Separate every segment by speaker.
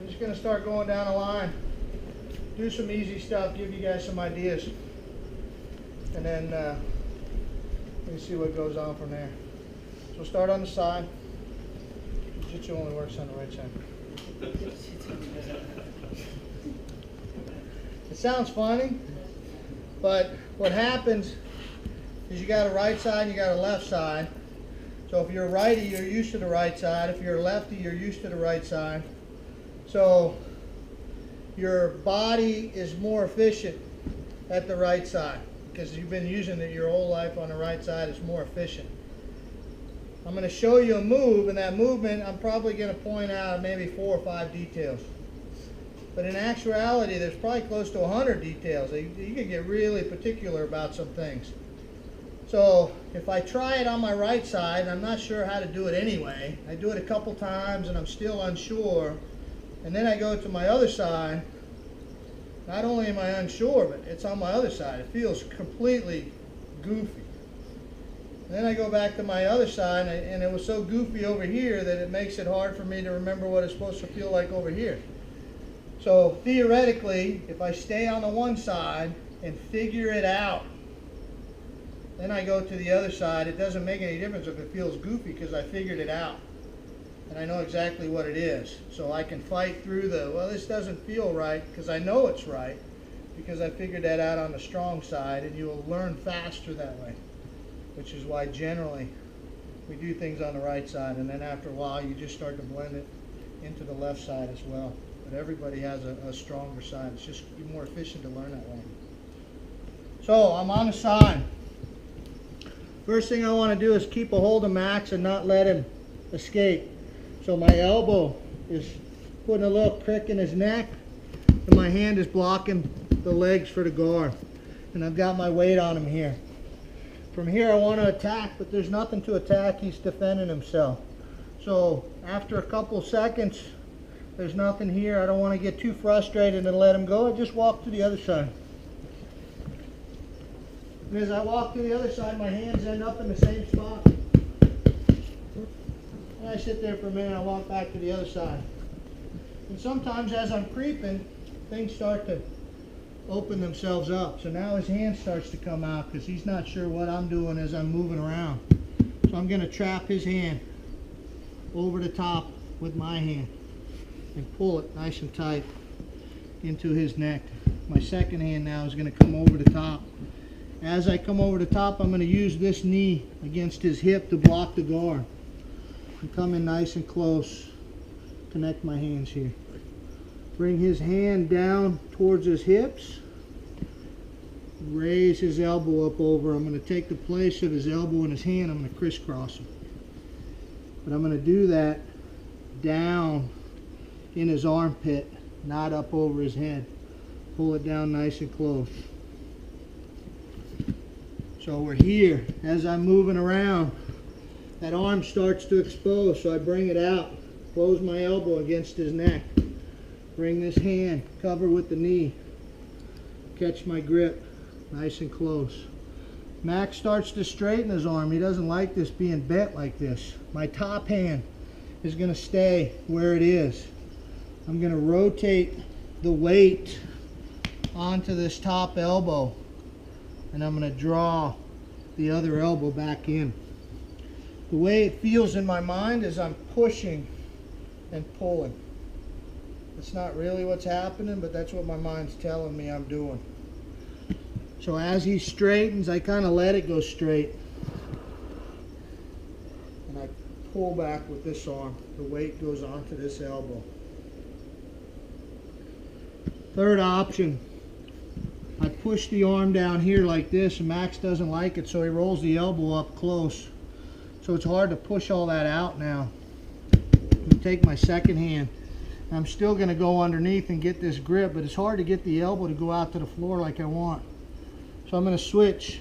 Speaker 1: I'm just going to start going down the line, do some easy stuff, give you guys some ideas, and then we see what goes on from there. So we'll start on the side. Jiu-Jitsu only works on the right side. It sounds funny, but what happens is you got a right side and you got a left side. So if you're a righty, you're used to the right side. If you're a lefty, you're used to the right side. So your body is more efficient at the right side because you've been using it your whole life on the right side. It's more efficient. I'm going to show you a move, and that movement I'm probably going to point out maybe 4 or 5 details. But in actuality, there's probably close to 100 details. You can get really particular about some things. So if I try it on my right side, and I'm not sure how to do it anyway, I do it a couple times and I'm still unsure, and then I go to my other side, not only am I unsure, but it's on my other side. It feels completely goofy. And then I go back to my other side, and it was so goofy over here that it makes it hard for me to remember what it's supposed to feel like over here. So theoretically, if I stay on the one side and figure it out, then I go to the other side, it doesn't make any difference if it feels goofy because I figured it out. And I know exactly what it is. So I can fight through well, this doesn't feel right, because I know it's right, because I figured that out on the strong side, and you will learn faster that way. Which is why generally we do things on the right side, and then after a while you just start to blend it into the left side as well. But everybody has a stronger side. It's just more efficient to learn that way. So I'm on the side. First thing I want to do is keep a hold of Max and not let him escape. So my elbow is putting a little crick in his neck, and my hand is blocking the legs for the guard. And I've got my weight on him here. From here I want to attack, but there's nothing to attack. He's defending himself. So after a couple seconds, there's nothing here. I don't want to get too frustrated and let him go. I just walk to the other side. And as I walk to the other side, my hands end up in the same spot. And I sit there for a minute, I walk back to the other side. And sometimes as I'm creeping, things start to open themselves up. So now his hand starts to come out because he's not sure what I'm doing as I'm moving around. So I'm going to trap his hand over the top with my hand and pull it nice and tight into his neck. My second hand now is going to come over the top. As I come over the top, I'm going to use this knee against his hip to block the guard. And come in nice and close. Connect my hands here. Bring his hand down towards his hips. Raise his elbow up over. I'm going to take the place of his elbow in his hand. I'm going to crisscross him. But I'm going to do that down in his armpit, not up over his head. Pull it down nice and close. So we're here. As I'm moving around, that arm starts to expose, so I bring it out. Close my elbow against his neck. Bring this hand, cover with the knee. Catch my grip, nice and close. Max starts to straighten his arm. He doesn't like this being bent like this. My top hand is going to stay where it is. I'm going to rotate the weight onto this top elbow, and I'm going to draw the other elbow back in. The way it feels in my mind is I'm pushing and pulling. It's not really what's happening, but that's what my mind's telling me I'm doing. So as he straightens, I kind of let it go straight. And I pull back with this arm. The weight goes onto this elbow. Third option, I push the arm down here like this, and Max doesn't like it, so he rolls the elbow up close. So it's hard to push all that out now. I'm going to take my second hand. I'm still going to go underneath and get this grip, but it's hard to get the elbow to go out to the floor like I want. So I'm going to switch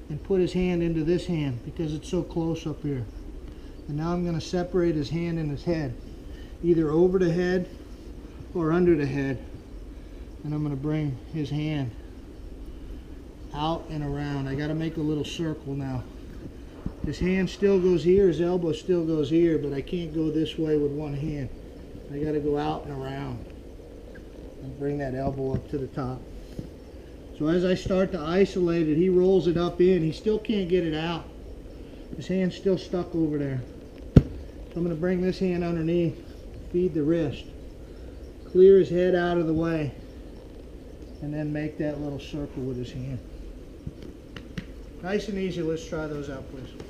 Speaker 1: and put his hand into this hand because it's so close up here. And now I'm going to separate his hand and his head, either over the head or under the head. And I'm going to bring his hand out and around. I got to make a little circle now. His hand still goes here, his elbow still goes here, but I can't go this way with one hand. I got to go out and around and bring that elbow up to the top. So as I start to isolate it, he rolls it up in. He still can't get it out. His hand's still stuck over there. So I'm going to bring this hand underneath, feed the wrist, clear his head out of the way, and then make that little circle with his hand. Nice and easy. Let's try those out, please.